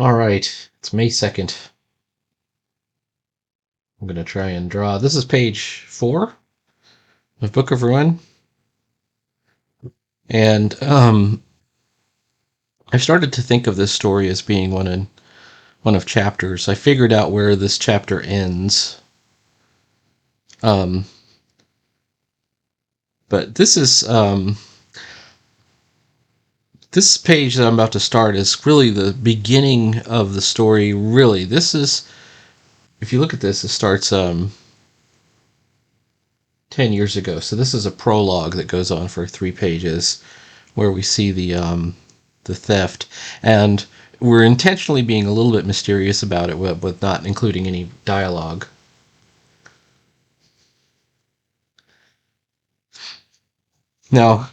All right, it's May 2nd. I'm going to try and draw. This is page 4 of Book of Ruin. And I've started to think of this story as being one of chapters. I figured out where this chapter ends. Um, but this page that I'm about to start is really the beginning of the story. Really, this is, if you look at this, it starts 10 years ago. So this is a prologue that goes on for 3 pages, where we see the theft, and we're intentionally being a little bit mysterious about it with not including any dialogue. Now,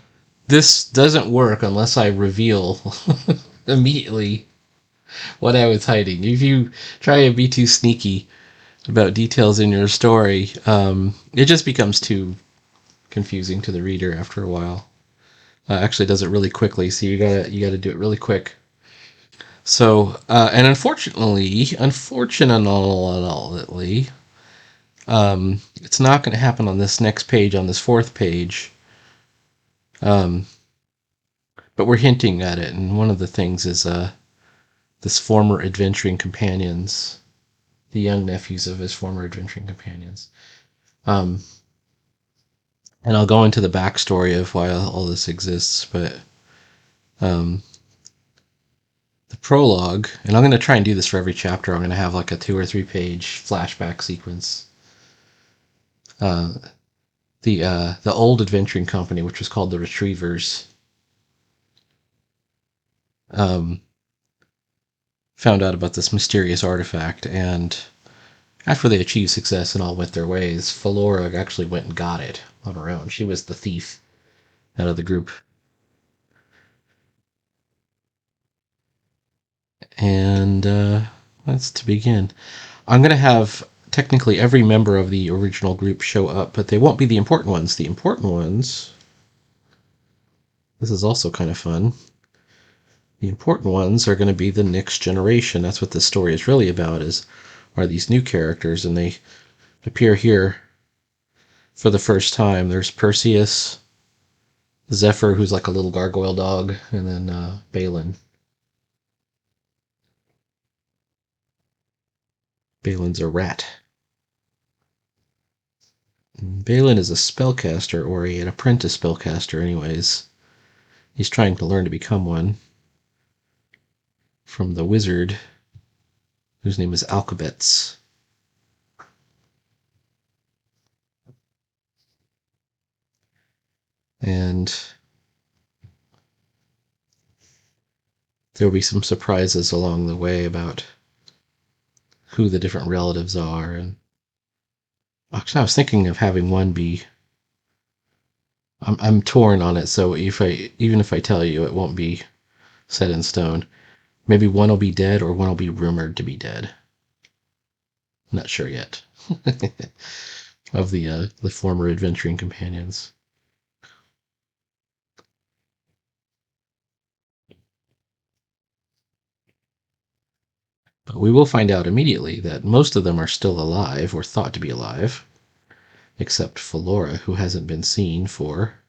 this doesn't work unless I reveal immediately what I was hiding. If you try and be too sneaky about details in your story, it just becomes too confusing to the reader after a while. Actually, does it really quickly, so you gotta do it really quick. So, and unfortunately, it's not going to happen on this next page, on this 4th page. But we're hinting at it, and one of the things is this former adventuring companions, the young nephews of his former adventuring companions. And I'll go into the backstory of why all this exists, but um, the prologue, and I'm going to try and do this for every chapter. I'm going to have like a 2 or 3 page flashback sequence. The old adventuring company, which was called the Retrievers, um, found out about this mysterious artifact, and after they achieved success and all went their ways, Flora actually went and got it on her own. She was the thief out of the group. And let's to begin. I'm going to have technically every member of the original group show up, but they won't be the important ones. The important ones, this is also kind of fun. The important ones are going to be the next generation. That's what this story is really about, are these new characters, and they appear here for the first time. There's Perseus, Zephyr, who's like a little gargoyle dog, and then Balin. Balin's a rat. Balin is a spellcaster, or an apprentice spellcaster anyways. He's trying to learn to become one from the wizard, whose name is Alcabets. And there will be some surprises along the way about who the different relatives are. And actually, I was thinking of having one be. I'm torn on it, so even if I tell you, it won't be set in stone. Maybe one will be dead, or one will be rumored to be dead. Not sure yet. Of the former adventuring companions. But we will find out immediately that most of them are still alive, or thought to be alive, except Flora, who hasn't been seen for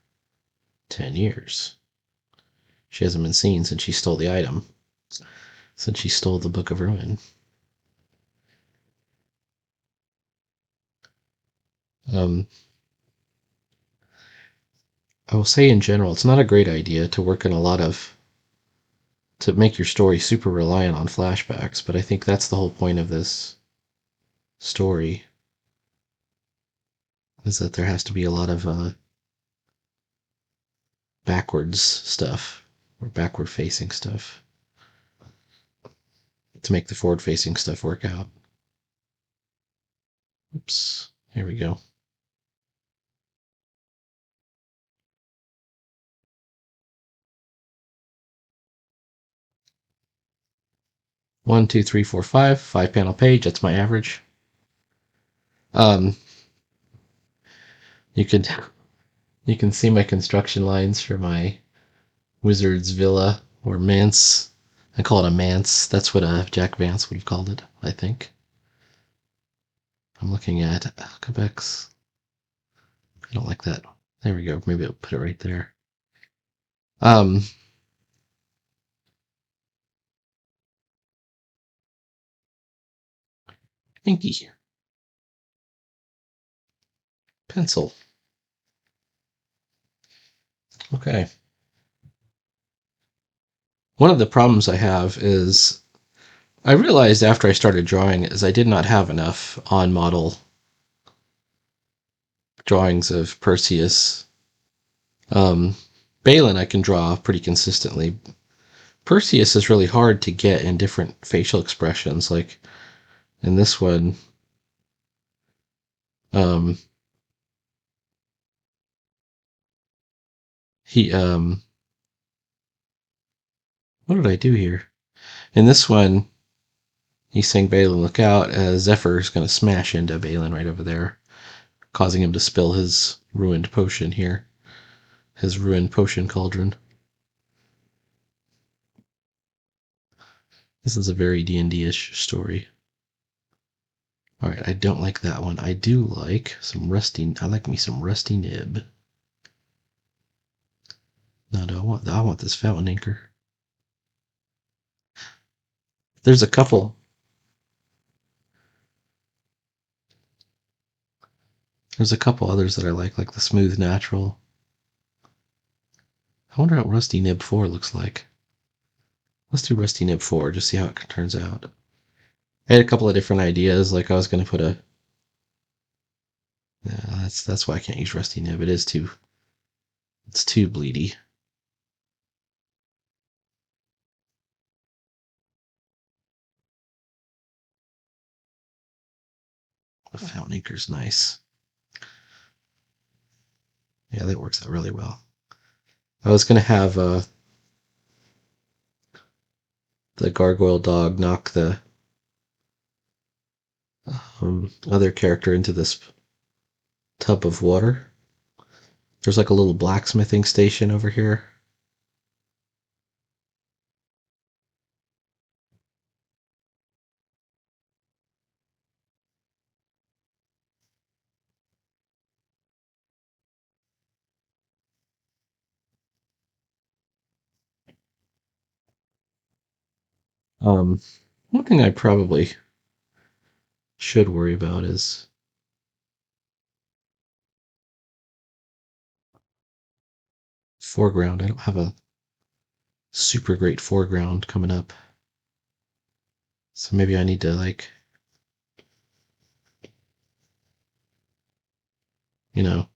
10 years. She hasn't been seen since she stole the item, since she stole the Book of Ruin. I will say in general, it's not a great idea to work in to make your story super reliant on flashbacks, but I think that's the whole point of this story, is that there has to be a lot of backwards stuff, or backward facing stuff, to make the forward facing stuff work out. Oops, here we go. One, two, three, four, five. 5-panel page. That's my average. Um, you can see my construction lines for my wizard's villa or manse, I call it a manse. That's what Jack Vance would have called it, I think. I'm looking at Quebec's. I don't like that. There we go. Maybe I'll put it right there. Um, Inky. Pencil. Okay. One of the problems I have is I realized after I started drawing is I did not have enough on model drawings of Perseus. Um, Balin I can draw pretty consistently. Perseus is really hard to get in different facial expressions. Like in this one, um, he what did I do here? In this one, he's saying Balin, look out, as Zephyr is going to smash into Balin right over there, causing him to spill his ruined potion here. His ruined potion cauldron. This is a very D&D-ish story. Alright, I don't like that one. I do like some rusty... I like me some rusty nib. No, I want this fountain anchor. There's a couple... There's a couple others that I like the Smooth Natural. I wonder what Rusty Nib 4 looks like. Let's do Rusty Nib 4, just see how it turns out. I had a couple of different ideas, like I was going to put a... Yeah, that's why I can't use Rusty Nib. It's too bleedy. The fountain anchor's nice. Yeah, that works out really well. I was going to have the gargoyle dog knock the other character into this tub of water. There's like a little blacksmithing station over here. One thing I probably should worry about is foreground. I don't have a super great foreground coming up. So maybe I need to like, you know,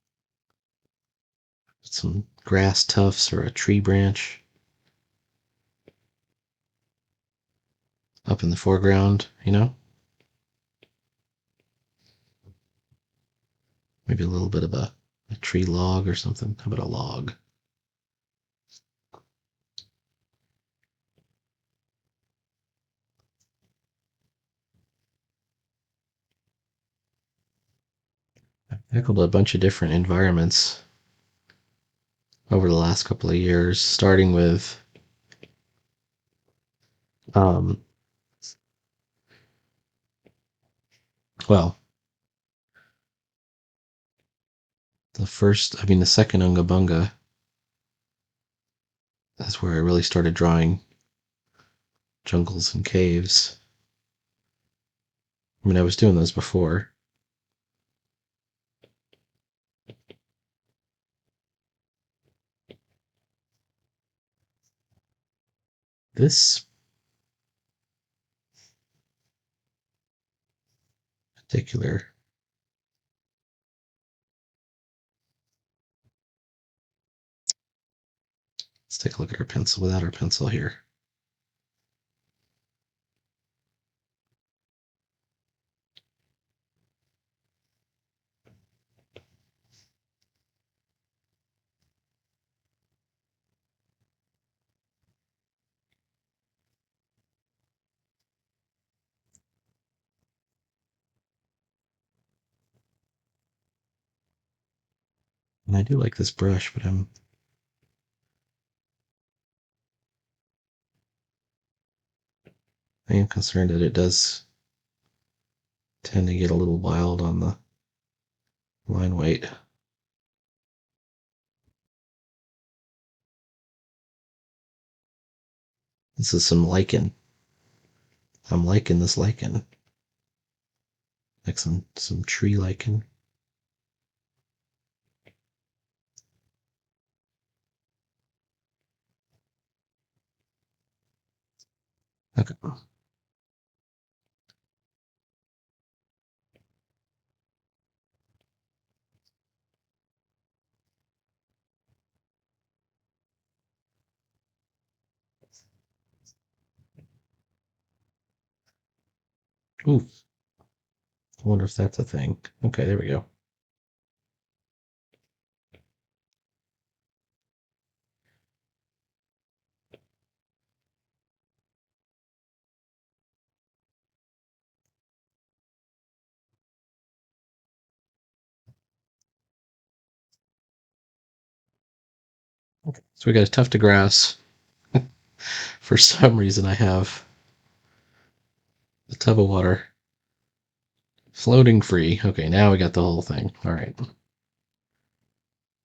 some grass tufts or a tree branch up in the foreground, you know? Maybe a little bit of a tree log or something. How about a log? I've tackled a bunch of different environments over the last couple of years, starting with um, well, the second Unga Bunga, that's where I really started drawing jungles and caves. I mean, I was doing those before. This particular, let's take a look at our pencil without our pencil here. And I do like this brush, but I am concerned that it does tend to get a little wild on the line weight. This is some lichen. I'm liking this lichen. Like some tree lichen. Okay. Ooh, I wonder if that's a thing. Okay, there we go. Okay. So we got a tuft of grass. For some reason, I have a tub of water floating free. Okay, now we got the whole thing. All right.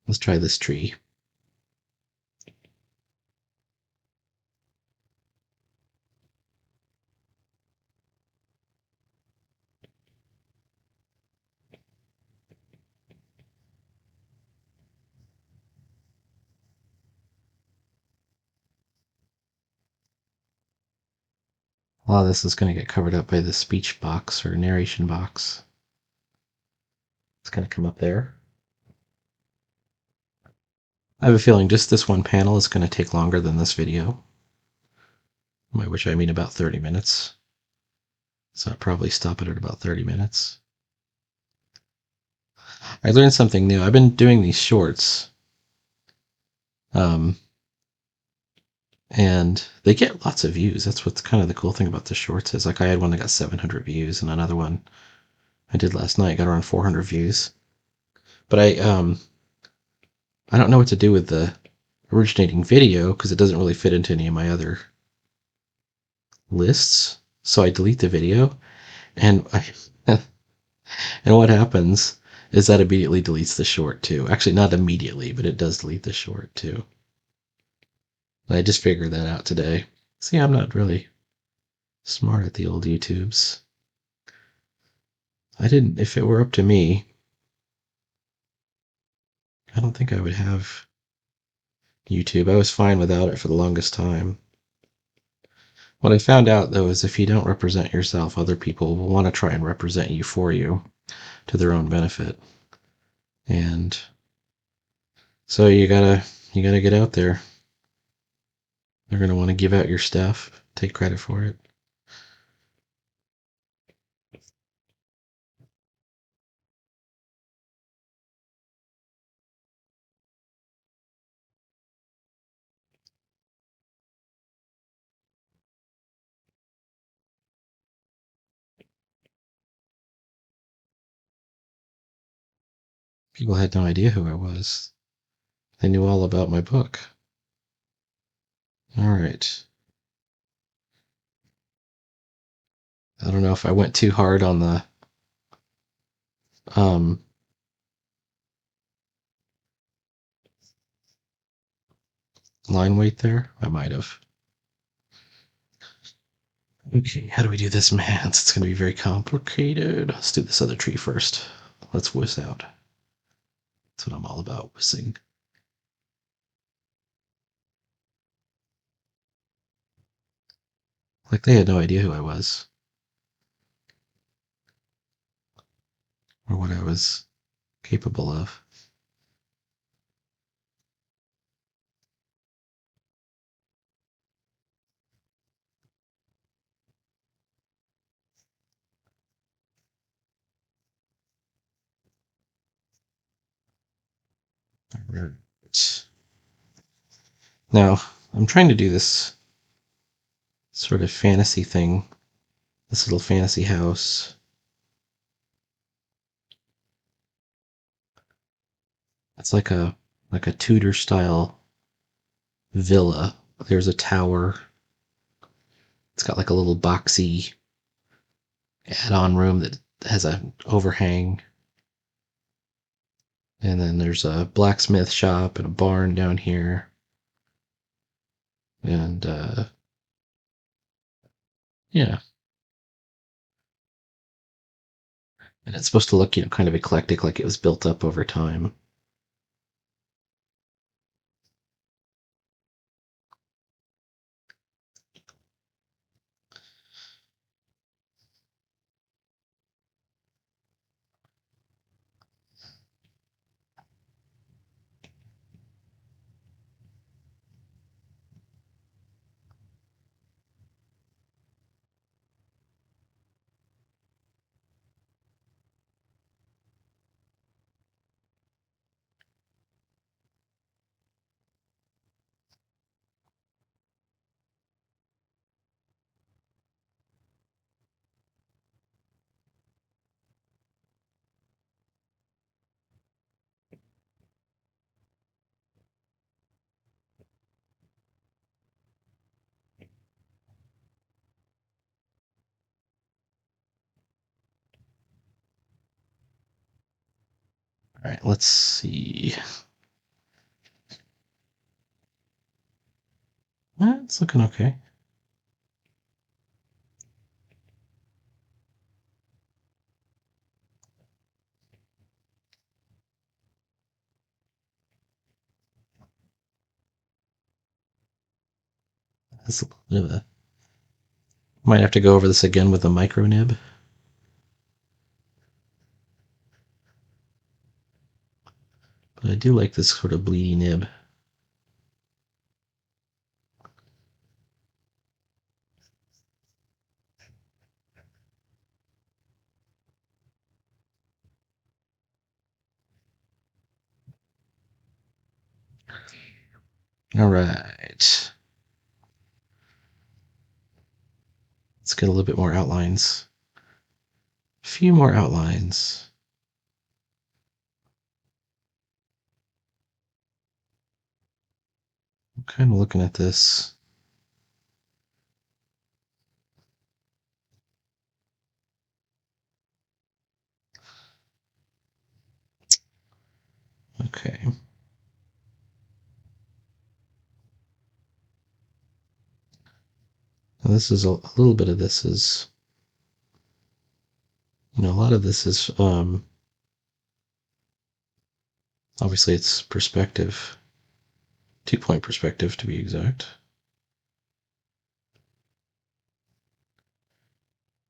Let's try this tree. A lot of this is going to get covered up by the speech box or narration box. It's going to come up there. I have a feeling just this one panel is going to take longer than this video, by which I mean about 30 minutes. So I'll probably stop it at about 30 minutes. I learned something new. I've been doing these shorts, and they get lots of views. That's what's kind of the cool thing about the shorts is like I had one that got 700 views, and another one I did last night got around 400 views. But I don't know what to do with the originating video because it doesn't really fit into any of my other lists. So I delete the video, and and what happens is that immediately deletes the short too. Actually, not immediately, but it does delete the short too. I just figured that out today. See, I'm not really smart at the old YouTubes. I didn't, if it were up to me, I don't think I would have YouTube. I was fine without it for the longest time. What I found out, though, is if you don't represent yourself, other people will want to try and represent you for you to their own benefit. And so you gotta get out there. They're gonna want to give out your stuff, take credit for it. People had no idea who I was. They knew all about my book. All right. I don't know if I went too hard on the um, line weight there. I might have. Okay, how do we do this, man? It's going to be very complicated. Let's do this other tree first. Let's whiz out. That's what I'm all about, whizzing. Like they had no idea who I was or what I was capable of. All right. Now, I'm trying to do this sort of fantasy thing, this little fantasy house. It's like a Tudor style villa. There's a tower. It's got like a little boxy add-on room that has an overhang. And then there's a blacksmith shop and a barn down here. And yeah. And it's supposed to look, kind of eclectic, like it was built up over time. All right, let's see. It's looking okay. That's a little bit of a. Might have to go over this again with a micro nib. But I do like this sort of bleedy nib. All right. Let's get a little bit more outlines. A few more outlines. I'm kind of looking at this. Okay. Now this is a little bit of this is, a lot of this is, obviously it's perspective, 2-point perspective to be exact.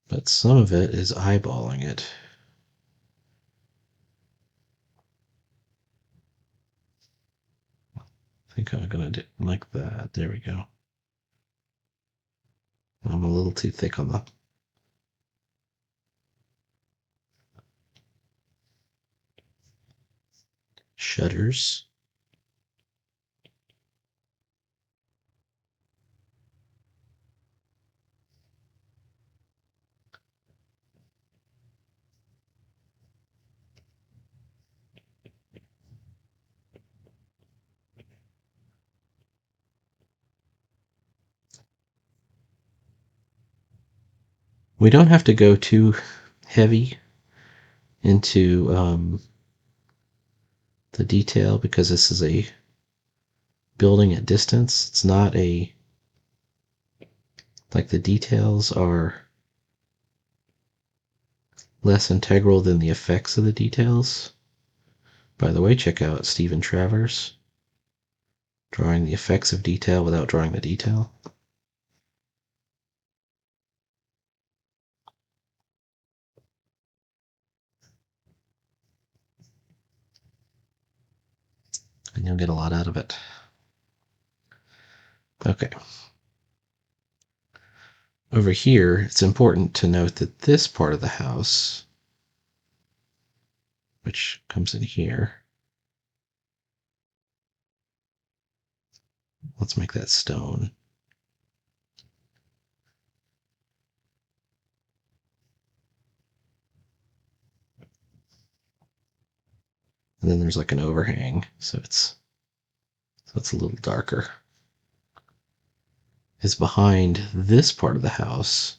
But some of it is eyeballing it. I think I'm gonna do like that. There we go. I'm a little too thick on the shutters. We don't have to go too heavy into the detail because this is a building at distance. It's not like the details are less integral than the effects of the details. By the way, check out Stephen Travers drawing the effects of detail without drawing the detail. And you'll get a lot out of it. Okay. Over here, it's important to note that this part of the house, which comes in here, let's make that stone. And then there's like an overhang, so it's a little darker. is behind this part of the house,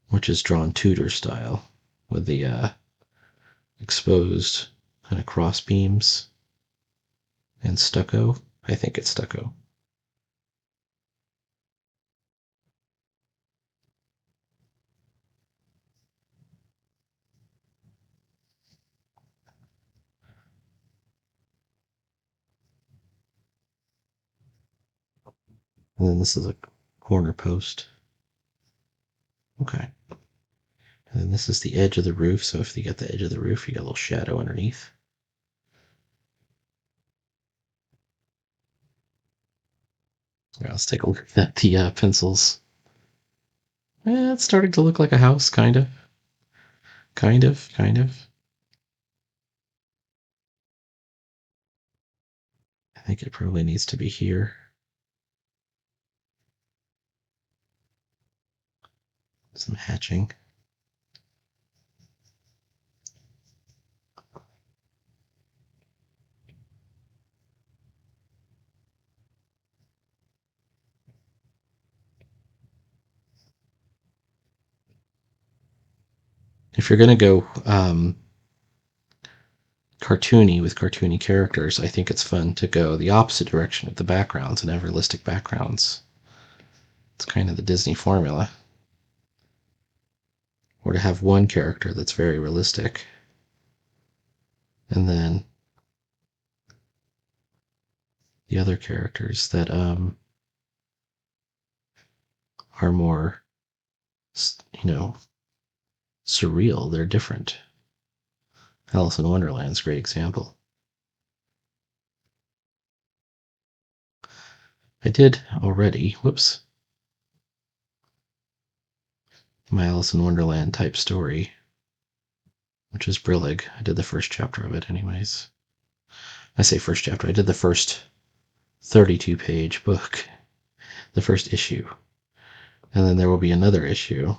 which is drawn Tudor style with the exposed kind of cross beams and stucco. I think it's stucco. And then this is a corner post. Okay. And then this is the edge of the roof. So if you get the edge of the roof, you got a little shadow underneath. Yeah, let's take a look at the pencils. It's starting to look like a house, kind of. Kind of, kind of. I think it probably needs to be here. Some hatching. If you're going to go cartoony with cartoony characters, I think it's fun to go the opposite direction of the backgrounds and have realistic backgrounds. It's kind of the Disney formula. Or to have one character that's very realistic, and then the other characters that are more, surreal. They're different. Alice in Wonderland's a great example. I did already. Whoops. My Alice in Wonderland type story, which is Brillig. I did the first chapter of it, anyways. I say first chapter. I did the first 32-page book, the first issue. And then there will be another issue.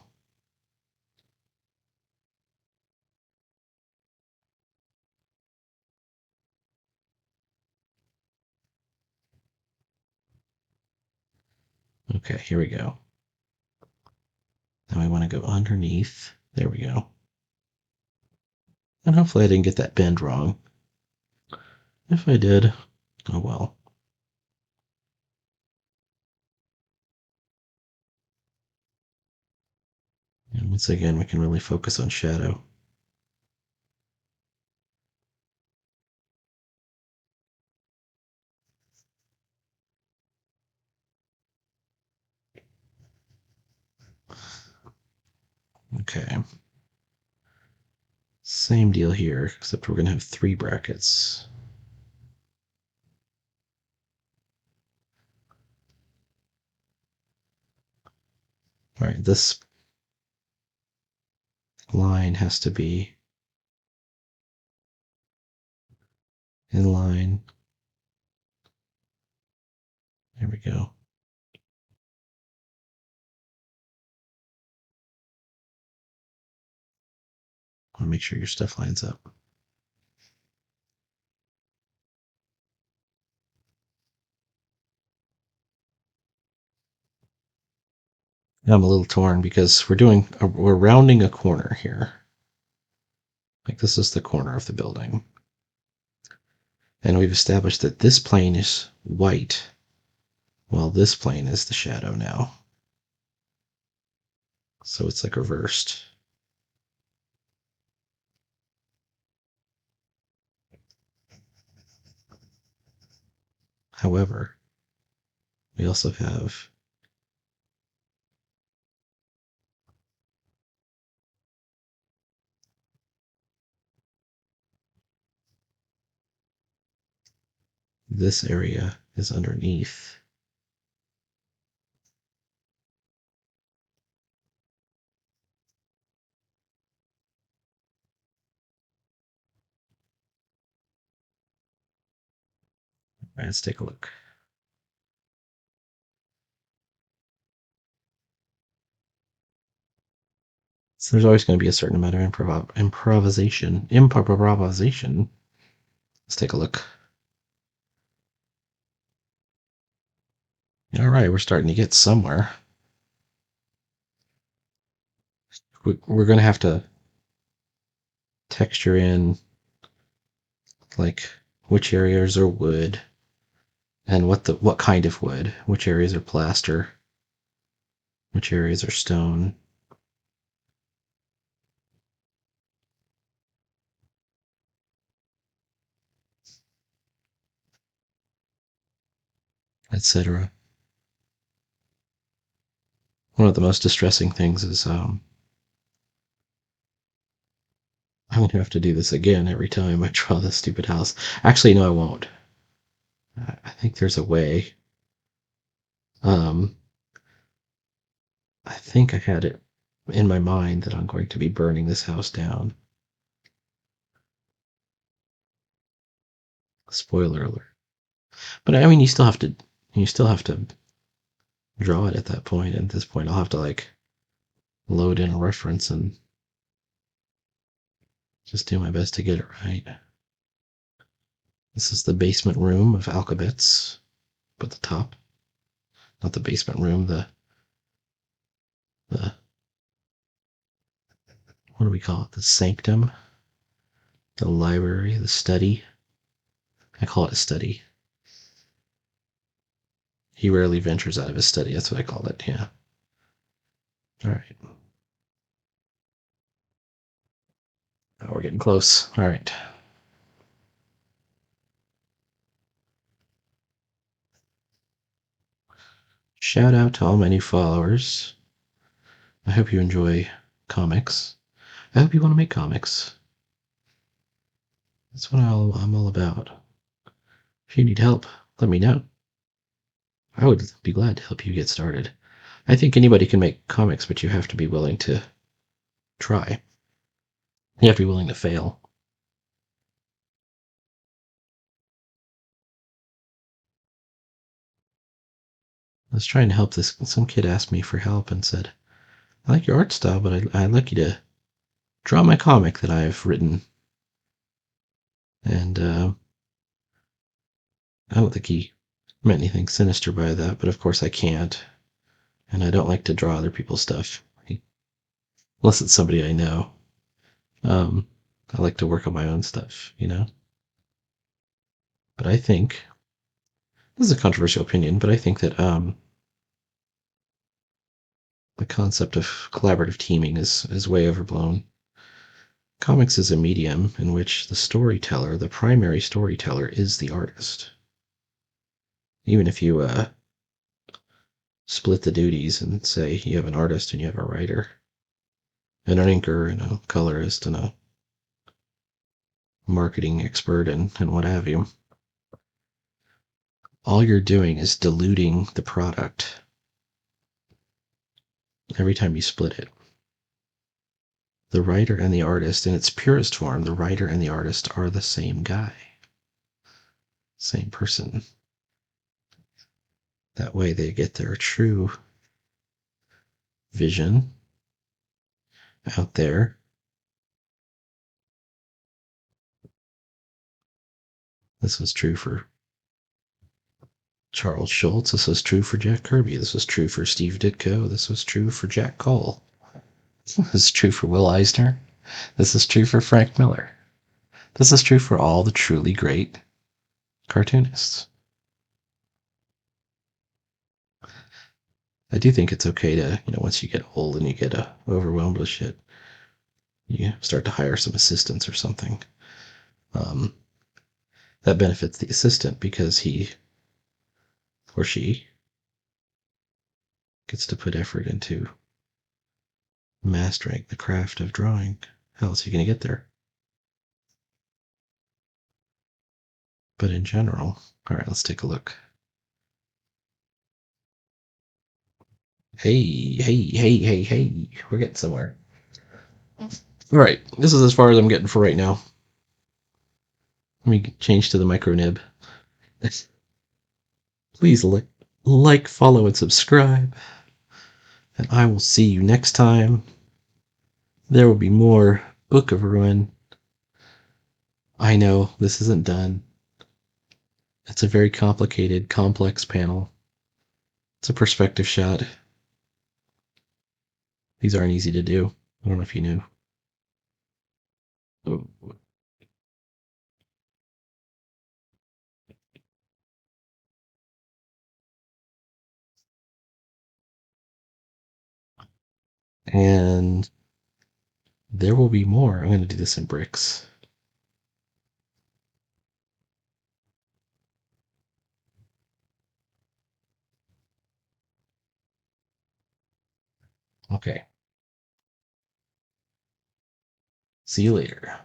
Okay, here we go. Now I want to go underneath. There we go. And hopefully I didn't get that bend wrong. If I did, oh well. And once again, we can really focus on shadow. Okay. Same deal here, except we're going to have 3 brackets. All right, this line has to be in line. There we go. I want to make sure your stuff lines up. I'm a little torn because we're rounding a corner here. Like this is the corner of the building. And we've established that this plane is white, while this plane is the shadow now. So it's like reversed. However, we also have this area is underneath. All right, let's take a look. So there's always going to be a certain amount of improvisation. Let's take a look. All right, we're starting to get somewhere. We're going to have to texture in like which areas are wood and what kind of wood, which areas are plaster, which areas are stone. Etc. One of the most distressing things is I'm going to have to do this again every time I draw this stupid house. Actually, no, I won't. I think there's a way. Um, I think I had it in my mind that I'm going to be burning this house down. Spoiler alert. But I mean, you still have to draw it at that point. At this point, I'll have to like load in a reference and just do my best to get it right. This is the basement room of Alcabets, but the top, not the basement room, the what do we call it? The sanctum, the library, the study. I call it a study. He rarely ventures out of his study. That's what I call it. Yeah. All right. Oh, we're getting close. All right. Shout out to all my new followers. I hope you enjoy comics. I hope you want to make comics. That's what I'm all about. If you need help, let me know. I would be glad to help you get started. I think anybody can make comics, but you have to be willing to try. You have to be willing to fail. I was trying to help this. Some kid asked me for help and said, I like your art style, but I'd like you to draw my comic that I've written. And I don't think he meant anything sinister by that, but of course I can't. And I don't like to draw other people's stuff, unless it's somebody I know. Um, I like to work on my own stuff, you know? But I think, this is a controversial opinion, but I think that the concept of collaborative teaming is way overblown. Comics is a medium in which the storyteller, the primary storyteller, is the artist. Even if you split the duties and say you have an artist and you have a writer, and an inker and a colorist and a marketing expert and what have you, all you're doing is diluting the product every time you split it. The writer and the artist, in its purest form, the writer and the artist are the same guy, same person. That way they get their true vision out there. This was true for Charles Schultz. This was true for Jack Kirby. This was true for Steve Ditko. This was true for Jack Cole. This is true for Will Eisner. This is true for Frank Miller. This is true for all the truly great cartoonists. I do think it's okay to, once you get old and you get overwhelmed with shit, you start to hire some assistants or something. That benefits the assistant because he or she gets to put effort into mastering the craft of drawing. How else are you going to get there? But in general, all right, let's take a look. Hey, hey, hey, hey, hey, we're getting somewhere. All right, this is as far as I'm getting for right now. Let me change to the micro nib. Please like, follow, and subscribe. And I will see you next time. There will be more Book of Ruin. I know this isn't done. It's a very complicated, complex panel. It's a perspective shot. These aren't easy to do. I don't know if you knew. Oh. And there will be more. I'm going to do this in bricks. Okay. See you later.